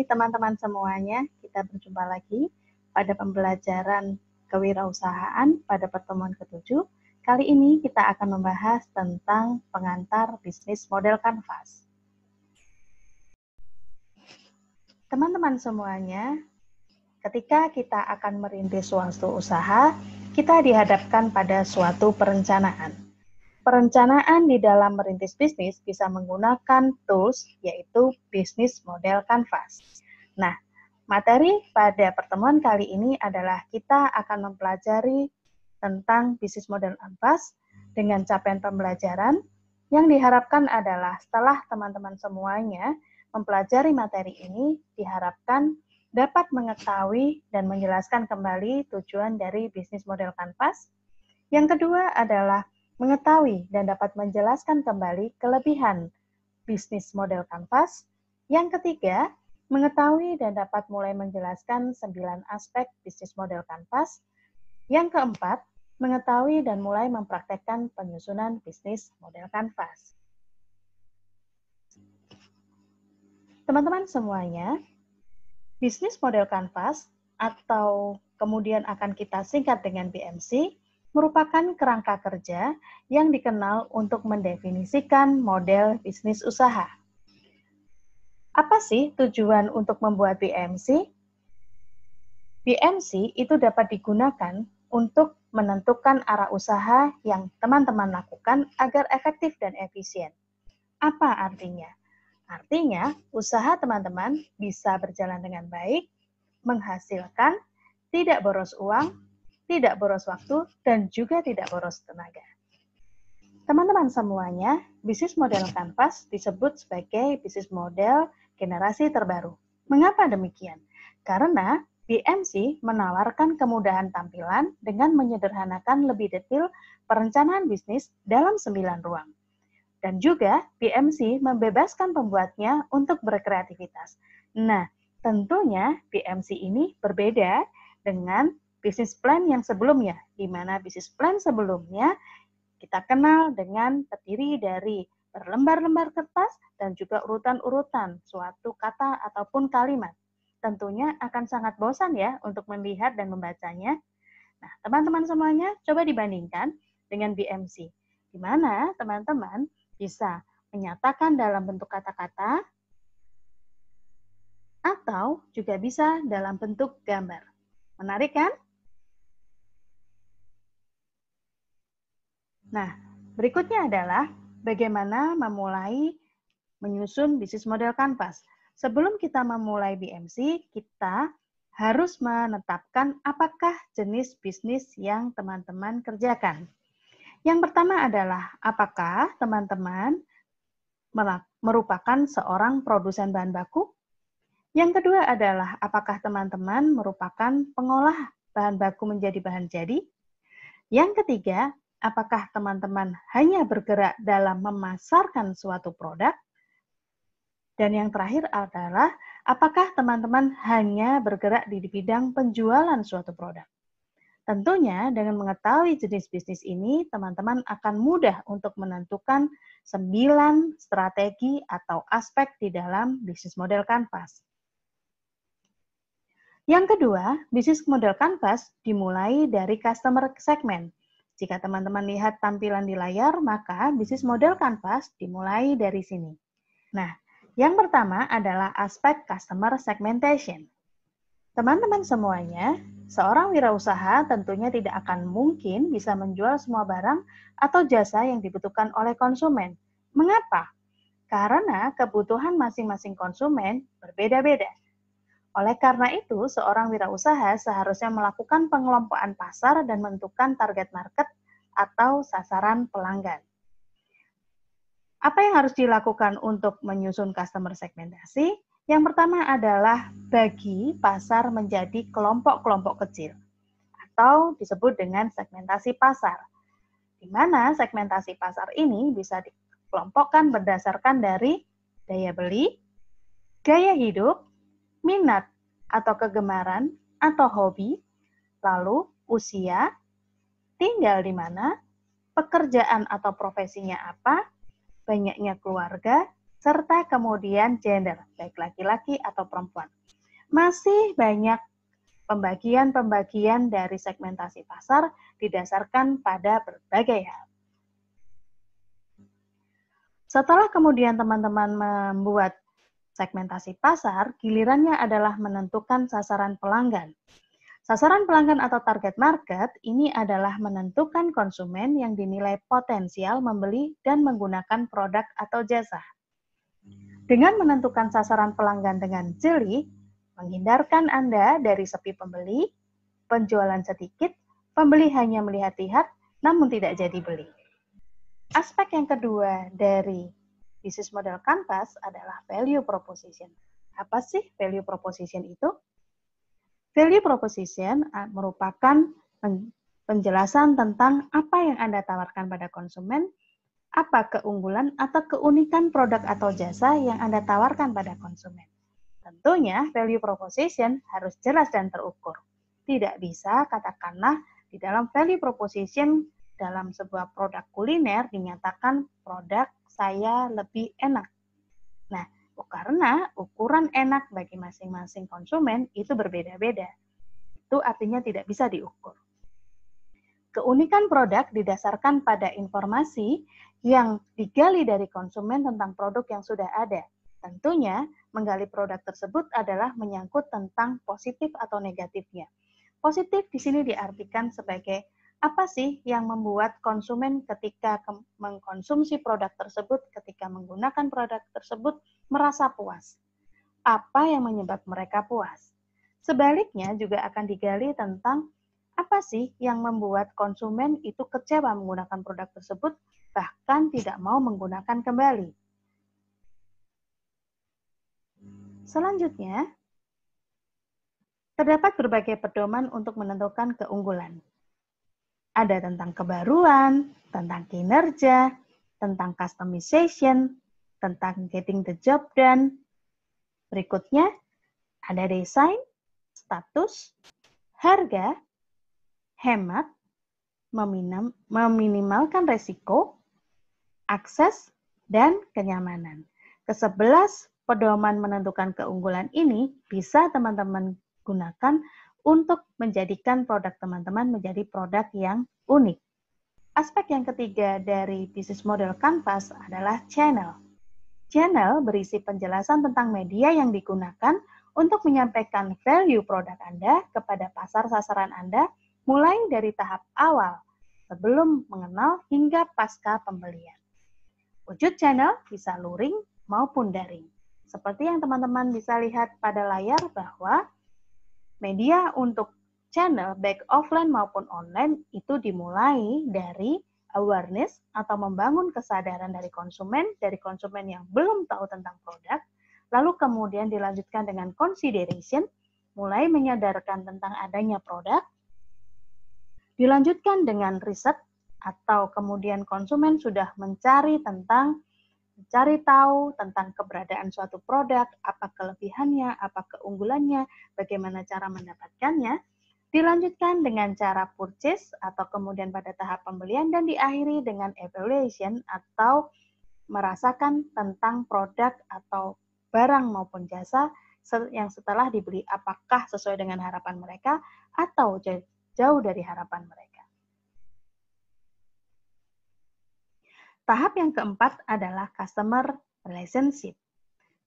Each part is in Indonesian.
teman-teman semuanya, kita berjumpa lagi pada pembelajaran kewirausahaan pada pertemuan ke-7. Kali ini kita akan membahas tentang pengantar bisnis model kanvas. Teman-teman semuanya, ketika kita akan merintis suatu usaha, kita dihadapkan pada suatu perencanaan. Perencanaan di dalam merintis bisnis bisa menggunakan tools, yaitu bisnis model kanvas. Nah, materi pada pertemuan kali ini adalah kita akan mempelajari tentang bisnis model kanvas dengan capaian pembelajaran yang diharapkan adalah setelah teman-teman semuanya mempelajari materi ini, diharapkan dapat mengetahui dan menjelaskan kembali tujuan dari bisnis model kanvas. Yang kedua adalah mengetahui dan dapat menjelaskan kembali kelebihan bisnis model kanvas. Yang ketiga, mengetahui dan dapat mulai menjelaskan 9 aspek bisnis model kanvas. Yang keempat, mengetahui dan mulai mempraktekkan penyusunan bisnis model kanvas. Teman-teman semuanya, bisnis model kanvas atau kemudian akan kita singkat dengan BMC merupakan kerangka kerja yang dikenal untuk mendefinisikan model bisnis usaha. Apa sih tujuan untuk membuat BMC? BMC itu dapat digunakan untuk menentukan arah usaha yang teman-teman lakukan agar efektif dan efisien. Apa artinya? Artinya, usaha teman-teman bisa berjalan dengan baik, menghasilkan, tidak boros uang, tidak boros waktu, dan juga tidak boros tenaga. Teman-teman semuanya, bisnis model kanvas disebut sebagai bisnis model generasi terbaru. Mengapa demikian? Karena BMC menawarkan kemudahan tampilan dengan menyederhanakan lebih detail perencanaan bisnis dalam 9 ruang. Dan juga BMC membebaskan pembuatnya untuk berkreativitas. Nah, tentunya BMC ini berbeda dengan bisnis plan yang sebelumnya, di mana bisnis plan sebelumnya kita kenal dengan terdiri dari berlembar-lembar kertas dan juga urutan-urutan suatu kata ataupun kalimat. Tentunya akan sangat bosan ya untuk melihat dan membacanya. Nah, teman-teman semuanya coba dibandingkan dengan BMC, di mana teman-teman bisa menyatakan dalam bentuk kata-kata atau juga bisa dalam bentuk gambar. Menarik kan? Nah, berikutnya adalah bagaimana memulai menyusun bisnis model kanvas. Sebelum kita memulai BMC, kita harus menetapkan apakah jenis bisnis yang teman-teman kerjakan. Yang pertama adalah apakah teman-teman merupakan seorang produsen bahan baku? Yang kedua adalah apakah teman-teman merupakan pengolah bahan baku menjadi bahan jadi? Yang ketiga, apakah teman-teman hanya bergerak dalam memasarkan suatu produk? Dan yang terakhir adalah, apakah teman-teman hanya bergerak di bidang penjualan suatu produk? Tentunya, dengan mengetahui jenis bisnis ini, teman-teman akan mudah untuk menentukan 9 strategi atau aspek di dalam bisnis model kanvas. Yang kedua, bisnis model kanvas dimulai dari customer segment. Jika teman-teman lihat tampilan di layar, maka bisnis model kanvas dimulai dari sini. Nah, yang pertama adalah aspek customer segmentation. Teman-teman semuanya, seorang wirausaha tentunya tidak akan mungkin bisa menjual semua barang atau jasa yang dibutuhkan oleh konsumen. Mengapa? Karena kebutuhan masing-masing konsumen berbeda-beda. Oleh karena itu, seorang wirausaha seharusnya melakukan pengelompokan pasar dan menentukan target market atau sasaran pelanggan. Apa yang harus dilakukan untuk menyusun customer segmentasi? Yang pertama adalah bagi pasar menjadi kelompok-kelompok kecil, atau disebut dengan segmentasi pasar, di mana segmentasi pasar ini bisa dikelompokkan berdasarkan dari daya beli, gaya hidup, minat atau kegemaran atau hobi, lalu usia, tinggal di mana, pekerjaan atau profesinya apa, banyaknya keluarga, serta kemudian gender, baik laki-laki atau perempuan. Masih banyak pembagian-pembagian dari segmentasi pasar didasarkan pada berbagai hal. Setelah kemudian teman-teman membuat segmentasi pasar, gilirannya adalah menentukan sasaran pelanggan. Sasaran pelanggan atau target market ini adalah menentukan konsumen yang dinilai potensial membeli dan menggunakan produk atau jasa. Dengan menentukan sasaran pelanggan dengan jeli, menghindarkan Anda dari sepi pembeli, penjualan sedikit, pembeli hanya melihat-lihat namun tidak jadi beli. Aspek yang kedua dari bisnis model Canvas adalah value proposition. Apa sih value proposition itu? Value proposition merupakan penjelasan tentang apa yang Anda tawarkan pada konsumen, apa keunggulan atau keunikan produk atau jasa yang Anda tawarkan pada konsumen. Tentunya value proposition harus jelas dan terukur. Tidak bisa katakanlah di dalam value proposition dalam sebuah produk kuliner dinyatakan produk saya lebih enak. Nah, karena ukuran enak bagi masing-masing konsumen itu berbeda-beda. Itu artinya tidak bisa diukur. Keunikan produk didasarkan pada informasi yang digali dari konsumen tentang produk yang sudah ada. Tentunya, menggali produk tersebut adalah menyangkut tentang positif atau negatifnya. Positif di sini diartikan sebagai apa sih yang membuat konsumen ketika mengkonsumsi produk tersebut, ketika menggunakan produk tersebut, merasa puas? Apa yang menyebabkan mereka puas? Sebaliknya juga akan digali tentang apa sih yang membuat konsumen itu kecewa menggunakan produk tersebut, bahkan tidak mau menggunakan kembali. Selanjutnya, terdapat berbagai pedoman untuk menentukan keunggulan. Ada tentang kebaruan, tentang kinerja, tentang customization, tentang getting the job done. Berikutnya, ada desain, status, harga, hemat, meminimalkan resiko, akses, dan kenyamanan. Ke-11 pedoman menentukan keunggulan ini bisa teman-teman gunakan untuk menjadikan produk teman-teman menjadi produk yang unik. Aspek yang ketiga dari bisnis model Canvas adalah channel. Channel berisi penjelasan tentang media yang digunakan untuk menyampaikan value produk Anda kepada pasar sasaran Anda mulai dari tahap awal, sebelum mengenal hingga pasca pembelian. Wujud channel bisa luring maupun daring. Seperti yang teman-teman bisa lihat pada layar bahwa media untuk channel baik offline maupun online itu dimulai dari awareness atau membangun kesadaran dari konsumen yang belum tahu tentang produk, lalu kemudian dilanjutkan dengan consideration, mulai menyadarkan tentang adanya produk, dilanjutkan dengan riset atau kemudian konsumen sudah mencari tahu tentang keberadaan suatu produk, apa kelebihannya, apa keunggulannya, bagaimana cara mendapatkannya, dilanjutkan dengan cara purchase atau kemudian pada tahap pembelian, dan diakhiri dengan evaluation atau merasakan tentang produk atau barang maupun jasa yang setelah dibeli apakah sesuai dengan harapan mereka atau jauh dari harapan mereka. Tahap yang keempat adalah customer relationship.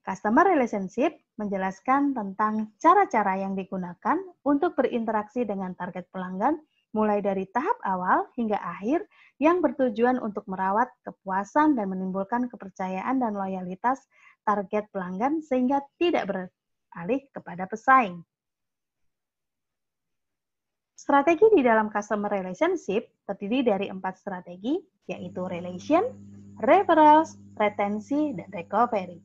Customer relationship menjelaskan tentang cara-cara yang digunakan untuk berinteraksi dengan target pelanggan mulai dari tahap awal hingga akhir yang bertujuan untuk merawat kepuasan dan menimbulkan kepercayaan dan loyalitas target pelanggan sehingga tidak beralih kepada pesaing. Strategi di dalam customer relationship terdiri dari 4 strategi, yaitu relation, referrals, retensi, dan recovery.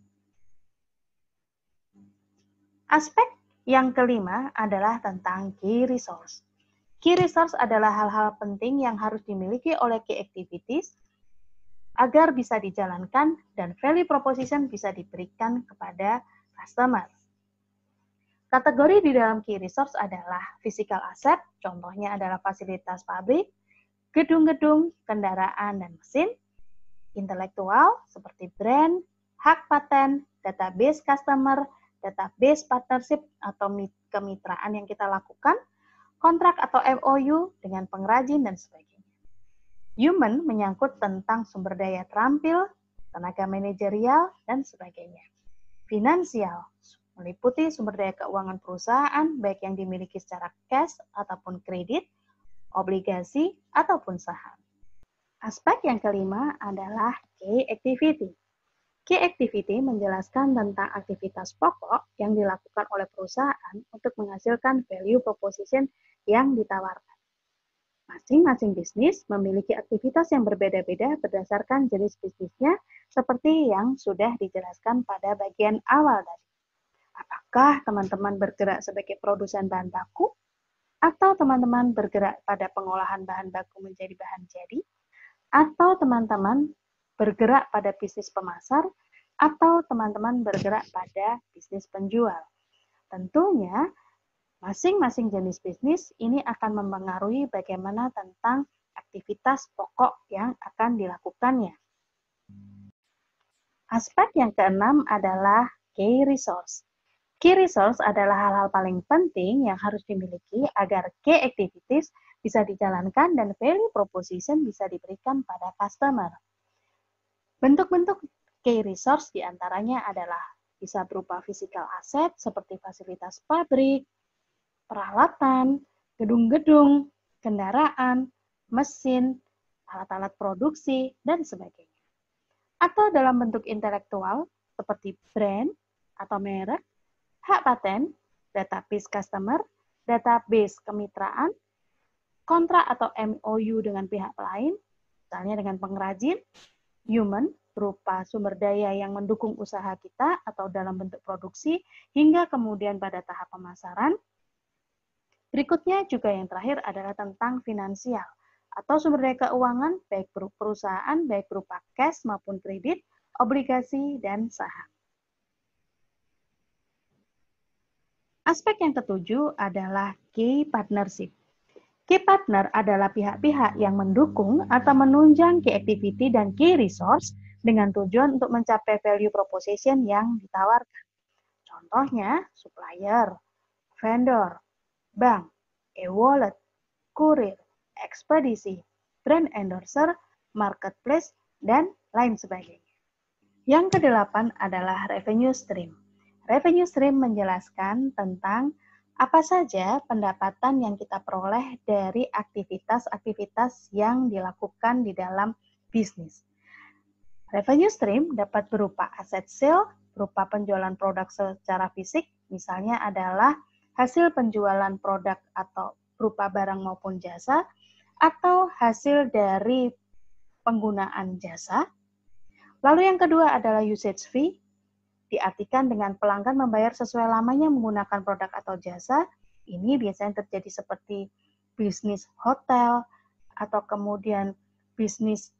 Aspek yang kelima adalah tentang key resource. Key resource adalah hal-hal penting yang harus dimiliki oleh key activities agar bisa dijalankan dan value proposition bisa diberikan kepada customer. Kategori di dalam key resource adalah physical asset, contohnya adalah fasilitas pabrik, gedung-gedung, kendaraan, dan mesin, intelektual seperti brand, hak paten, database customer, database partnership atau kemitraan yang kita lakukan, kontrak atau MOU dengan pengrajin, dan sebagainya. Human menyangkut tentang sumber daya terampil, tenaga manajerial, dan sebagainya. Finansial meliputi sumber daya keuangan perusahaan, baik yang dimiliki secara cash ataupun kredit, obligasi, ataupun saham. Aspek yang kelima adalah key activity. Key activity menjelaskan tentang aktivitas pokok yang dilakukan oleh perusahaan untuk menghasilkan value proposition yang ditawarkan. Masing-masing bisnis memiliki aktivitas yang berbeda-beda berdasarkan jenis bisnisnya, seperti yang sudah dijelaskan pada bagian awal tadi. Apakah teman-teman bergerak sebagai produsen bahan baku, atau teman-teman bergerak pada pengolahan bahan baku menjadi bahan jadi, atau teman-teman bergerak pada bisnis pemasar, atau teman-teman bergerak pada bisnis penjual. Tentunya, masing-masing jenis bisnis ini akan mempengaruhi bagaimana tentang aktivitas pokok yang akan dilakukannya. Aspek yang keenam adalah key resource. Key resource adalah hal-hal paling penting yang harus dimiliki agar key activities bisa dijalankan dan value proposition bisa diberikan pada customer. Bentuk-bentuk key resource diantaranya adalah bisa berupa physical asset seperti fasilitas pabrik, peralatan, gedung-gedung, kendaraan, mesin, alat-alat produksi, dan sebagainya. Atau dalam bentuk intelektual seperti brand atau merek, hak paten, database customer, database kemitraan, kontrak atau MOU dengan pihak lain, misalnya dengan pengrajin, human, berupa sumber daya yang mendukung usaha kita atau dalam bentuk produksi, hingga kemudian pada tahap pemasaran. Berikutnya juga yang terakhir adalah tentang finansial atau sumber daya keuangan baik perusahaan, baik berupa cash maupun kredit, obligasi, dan saham. Aspek yang ketujuh adalah key partnership. Key partner adalah pihak-pihak yang mendukung atau menunjang key activity dan key resource dengan tujuan untuk mencapai value proposition yang ditawarkan. Contohnya, supplier, vendor, bank, e-wallet, kurir, ekspedisi, brand endorser, marketplace, dan lain sebagainya. Yang kedelapan adalah revenue stream. Revenue stream menjelaskan tentang apa saja pendapatan yang kita peroleh dari aktivitas-aktivitas yang dilakukan di dalam bisnis. Revenue stream dapat berupa aset sale, berupa penjualan produk secara fisik, misalnya adalah hasil penjualan produk atau berupa barang maupun jasa, atau hasil dari penggunaan jasa. Lalu yang kedua adalah usage fee, diartikan dengan pelanggan membayar sesuai lamanya menggunakan produk atau jasa. Ini biasanya terjadi seperti bisnis hotel, atau kemudian bisnis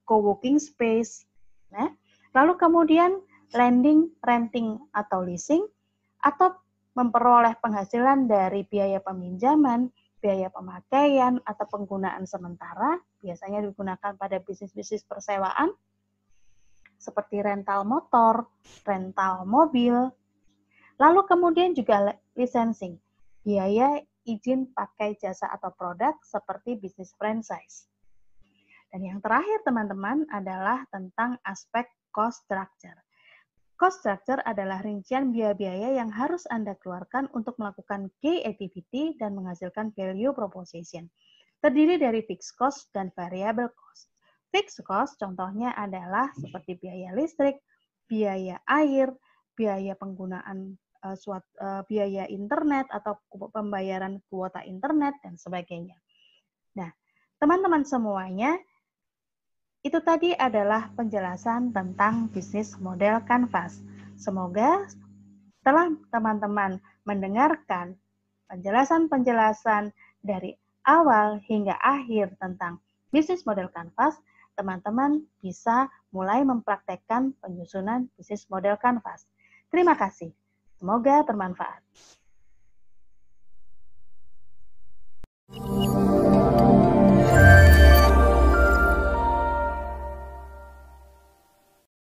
co-working space. Nah, lalu kemudian lending, renting, atau leasing, atau memperoleh penghasilan dari biaya peminjaman, biaya pemakaian, atau penggunaan sementara, biasanya digunakan pada bisnis-bisnis persewaan, seperti rental motor, rental mobil. Lalu kemudian juga licensing, biaya izin pakai jasa atau produk seperti bisnis franchise. Dan yang terakhir teman-teman adalah tentang aspek cost structure. Cost structure adalah rincian biaya-biaya yang harus Anda keluarkan untuk melakukan key activity dan menghasilkan value proposition. Terdiri dari fixed cost dan variable cost. Fixed cost contohnya adalah seperti biaya listrik, biaya air, biaya penggunaan biaya internet atau pembayaran kuota internet, dan sebagainya. Nah, teman-teman semuanya, itu tadi adalah penjelasan tentang bisnis model Canvas. Semoga setelah teman-teman mendengarkan penjelasan-penjelasan dari awal hingga akhir tentang bisnis model Canvas, teman-teman bisa mulai mempraktekkan penyusunan bisnis model Canvas. Terima kasih. Semoga bermanfaat.